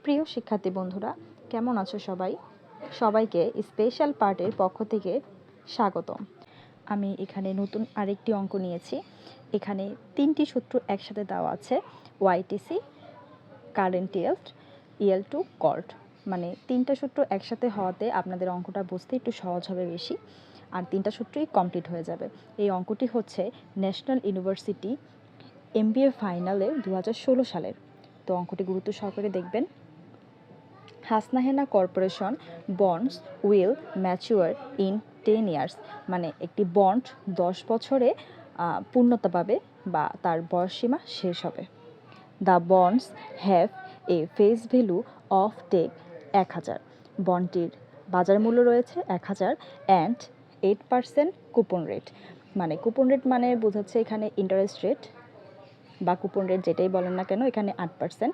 প্রিয় শিক্ষার্থী বন্ধুরা, কেমন আছো সবাই? সবাইকে স্পেশাল পার্টের পক্ষ থেকে স্বাগতম। আমি এখানে নতুন আরেকটি অঙ্ক নিয়েছি। এখানে 3টি সূত্র একসাথে দেওয়া আছে, YTC, current yield, yield to called. মানে 3টা সূত্র একসাথে হওয়াতে আপনাদের অঙ্কটা বুঝতে একটু সহজ হবে বেশি, আর 3টা সূত্রই কমপ্লিট হয়ে যাবে। এই অঙ্কটি হচ্ছে ন্যাশনাল ইউনিভার্সিটি MBA ফাইনালের 2016 সালের। তো অঙ্কটি গুরুত্ব সহকারে দেখবেন। Hasna Hena corporation bonds will mature in 10 years, মানে একটি বন্ড 10 বছরে পূর্ণতা পাবে বা তার বয়সসীমা শেষ হবে। The bonds have a face value of টেক 1000, বন্ডটির বাজার মূল্য রয়েছে 1000 অ্যান্ড 8% কুপন রেট। মানে কুপন রেট মানে বোঝাচ্ছে এখানে ইন্টারেস্ট রেট বা কুপন রেট যেটাই বলেন না কেন, এখানে 8%।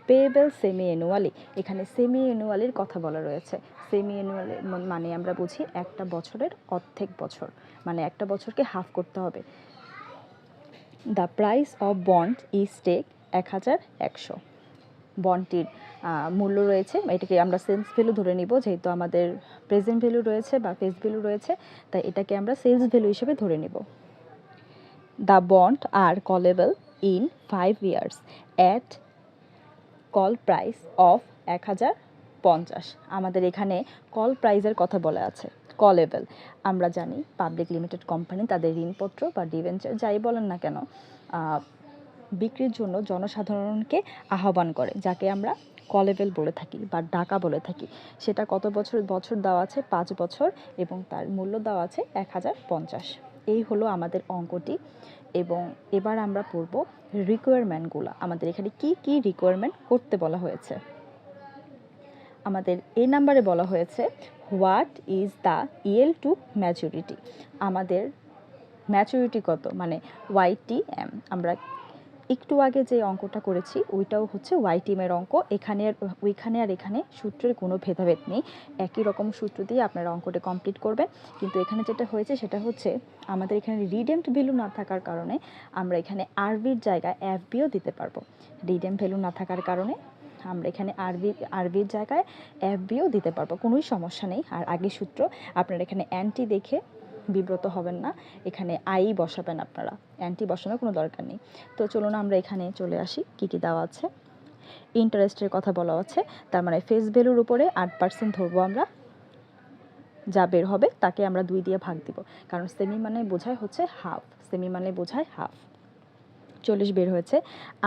পেয়েবল সেমি অ্যানুয়ালি, এখানে সেমি অ্যানুয়ালির কথা বলা রয়েছে। সেমি অ্যানুয়ালি মানে আমরা বুঝি একটা বছরের অর্ধেক বছর, মানে একটা বছরকে হাফ করতে হবে। The price of bond is টেক 1100, বন্ডটির মূল্য রয়েছে, এটাকে আমরা সেলস ভ্যালু ধরে নিব, যেহেতু আমাদের প্রেজেন্ট ভ্যালু রয়েছে বা ফেস ভ্যালু রয়েছে, তাই এটাকে আমরা সেলস ভ্যালু হিসেবে ধরে নিব। The bond are callable in 5 years at call price of 1050। আমাদের এখানে কল প্রাইসের কথা বলা আছে। কলেবল আমরা জানি পাবলিক লিমিটেড কোম্পানি তাদের ঋণপত্র বা ডিবেঞ্চার যাই বলেন না কেন বিক্রির জন্য জনসাধারণকে আহ্বান করে, যাকে আমরা কলেবল বলে থাকি বা ডাকা বলে থাকি। সেটা কত বছর দেওয়া আছে? 5 বছর, এবং তার মূল্য দেওয়া আছে 1050। এই হলো আমাদের অঙ্কটি। এবং এবার আমরা পড়ব রিকোয়ারমেন্টগুলো। আমাদের এখানে কি কি রিকোয়ারমেন্ট করতে বলা হয়েছে। আমাদের এই নাম্বারে বলা হয়েছে what is the yield to maturity. আমাদের ম্যাচুরিটি কত, মানে YTM। আমরা একটু আগে যে অঙ্কটা করেছি ওইটাও হচ্ছে YTM-এর অঙ্ক। ওইখানে আর এখানে সূত্রের কোনো ভেদাভেদ নেই, একই রকম সূত্র দিয়ে আপনারা অঙ্কটা কমপ্লিট করবেন। কিন্তু এখানে যেটা হয়েছে সেটা হচ্ছে আমাদের এখানে রিডেম্ড ভ্যালু না থাকার কারণে আমরা এখানে আরবির জায়গায় FBও দিতে পারবো। রিডেম্ড ভ্যালু না থাকার কারণে আমরা এখানে আরবির জায়গায় FBও দিতে পারবো, কোনোই সমস্যা নেই। আর আগের সূত্র আপনারা এখানে অ্যান্টি দেখে বিব্রত হবেন না, এখানে আই বসাবেন, আপনারা অ্যান্টি বসানোর কোনো দরকার নেই। তো চলুন আমরা এখানে চলে আসি, কি কি দেওয়া আছে। ইন্টারেস্টের কথা বলা আছে, তার মানে ফেস ভ্যালুর উপরে 8% ধরবো আমরা, যা বের হবে তাকে আমরা 2 দিয়ে ভাগ দিব, কারণ সেমি মানে বোঝায় হচ্ছে হাফ, সেমি মানে বোঝায় হাফ। 40 বের হয়েছে।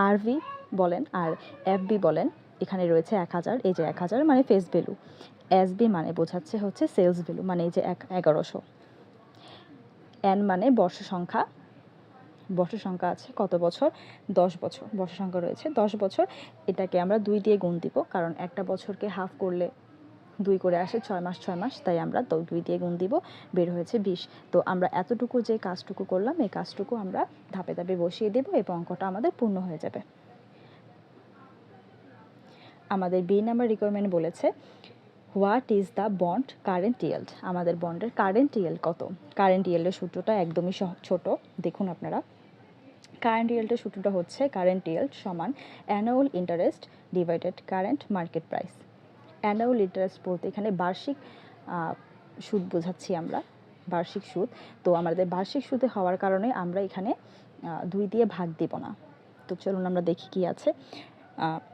আরভি বলেন আর FB বলেন, এখানে রয়েছে 1000, এই যে 1000 মানে ফেস ভ্যালু। SB মানে বোঝাচ্ছে হচ্ছে সেলস ভ্যালু, মানে এই যে 1100। N মানে বর্ষ সংখ্যা আছে কত বছর? 10 বছর। বর্ষ সংখ্যা রয়েছে 10 বছর, এটাকে আমরা 2 দিয়ে গুণ দিব, কারণ একটা বছরকে হাফ করলে 2 করে আসে 6 মাস 6 মাস, তাই আমরা 2 দিয়ে গুণ দিব, বের হয়েছে 20। তো আমরা এতটুকু যে কাজটুকু করলাম এই কাজটুকু আমরা ধাপে ধাপে বসিয়ে দেব এবং অঙ্কটা আমাদের পূর্ণ হয়ে যাবে। আমাদের B নাম্বার রিকোয়ারমেন্ট বলেছে what is the bond current yield. আমাদের বন্ডের কারেন্ট ইয়েল্ড কত? কারেন্ট ইয়েল্ডের সূত্রটা একদমই ছোট, দেখুন আপনারা। কারেন্ট ইয়েল্ডের সূত্রটা হচ্ছে কারেন্ট ইয়েল্ড সমান annual interest divided current market price. Annual interest বলতে এখানে বার্ষিক সুদ বোঝাচ্ছি আমরা, বার্ষিক সুদ। তো আমাদের বার্ষিক সুদে হওয়ার কারণে আমরা এখানে 2 দিয়ে ভাগ দিব না। তো চলুন আমরা দেখি কি আছে।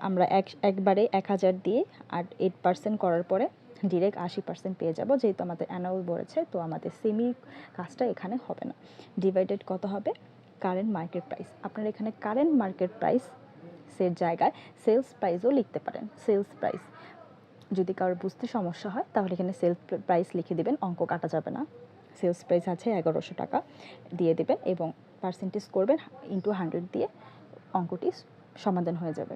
আমরা একবারে 1000 দিয়ে আর 8% করার পরে ডিরেক্ট 80% পেয়ে যাব, যেহেতু আমাদের অ্যানুয়াল বলেছে। তো আমাদের সেমি কাজটা এখানে হবে না। ডিভাইডেড কত হবে? Current market price. আপনারা এখানে কারেন্ট মার্কেট প্রাইসের জায়গায় সেলস প্রাইসও লিখতে পারেন। সেলস প্রাইস যদি কারোর বুঝতে সমস্যা হয় তাহলে এখানে সেলস প্রাইস লিখে দিবেন, অঙ্ক কাটা যাবে না। সেলস প্রাইস আছে 1100 টাকা দিয়ে দেবেন এবং পার্সেন্টেজ করবেন ইন্টু 100 দিয়ে, অঙ্কটি সমাধান হয়ে যাবে।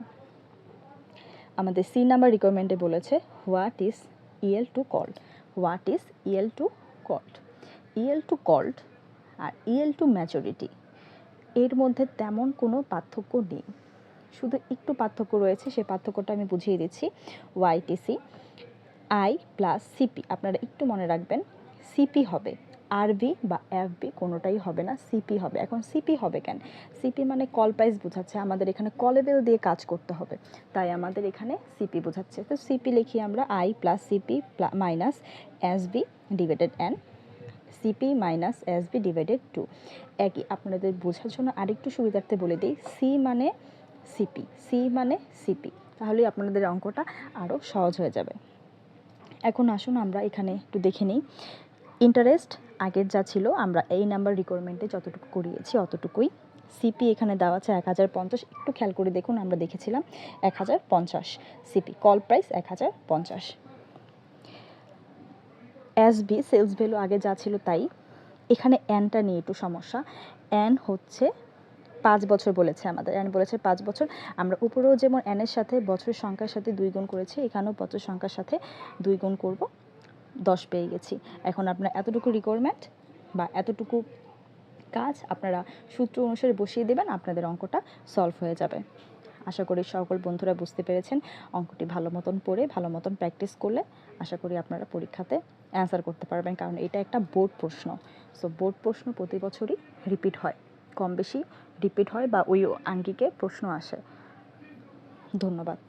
আমাদের C নাম্বার রিকোয়ারমেন্টে বলেছে what is yield to call. What is yield to call? Yield to call আর ইএল টু ম্যাচুরিটি এর মধ্যে তেমন কোনো পার্থক্য নেই, শুধু একটু পার্থক্য রয়েছে, সেই পার্থক্যটা আমি বুঝিয়ে দিচ্ছি। YTC I প্লাস CP, আপনারা একটু মনে রাখবেন CP হবে আরবি বা এফবি কোনোটাই হবে না, সিপি হবে। এখন সিপি হবে কেন? সিপি মানে কল প্রাইস বোঝাচ্ছে, আমাদের এখানে কলেবেল দিয়ে কাজ করতে হবে, তাই আমাদের এখানে সিপি বোঝাচ্ছে। তো সিপি লিখি আমরা I plus CP minus SB divided N, CP minus SB divided 2। একই আপনাদের বোঝার জন্য আরেকটু সুবিধার্থে বলে দিই, সি মানে সিপি, সি মানে সিপি, তাহলে আপনাদের অঙ্কটা আরও সহজ হয়ে যাবে। এখন আসুন আমরা এখানে একটু দেখে নিই। ইন্টারেস্ট আগের যা ছিল আমরা এই নাম্বার রিকোয়ারমেন্টে যতটুকু করিয়েছি অতটুকুই। সিপি এখানে দেওয়া আছে 1050, একটু খেয়াল করে দেখুন, আমরা দেখেছিলাম 1050 CP, call price 1050। SB sales value আগে যা ছিল তাই, এখানে এনটা নিয়ে একটু সমস্যা। এন হচ্ছে 5 বছর বলেছে আমাদের, এন বলেছে 5 বছর। আমরা উপরেও যেমন এনের সাথে বছরের সংখ্যার সাথে 2 গুণ করেছি, এখানেও বছর সংখ্যার সাথে 2 গুণ করব, 10 পেয়ে গেছি। এখন আপনার এতটুকু রিকোয়ারমেন্ট বা এতটুকু কাজ আপনারা সূত্র অনুসারে বসিয়ে দেবেন, আপনাদের অঙ্কটা সলভ হয়ে যাবে। আশা করি সকল বন্ধুরা বুঝতে পেরেছেন। অঙ্কটি ভালো মতন পড়ে ভালো মতন প্র্যাকটিস করলে আশা করি আপনারা পরীক্ষাতে অ্যান্সার করতে পারবেন, কারণ এটা একটা বোর্ড প্রশ্ন। সো বোর্ড প্রশ্ন প্রতি বছরই রিপিট হয়, কম বেশি রিপিট হয় বা ওই আঙ্গিকে প্রশ্ন আসে। ধন্যবাদ।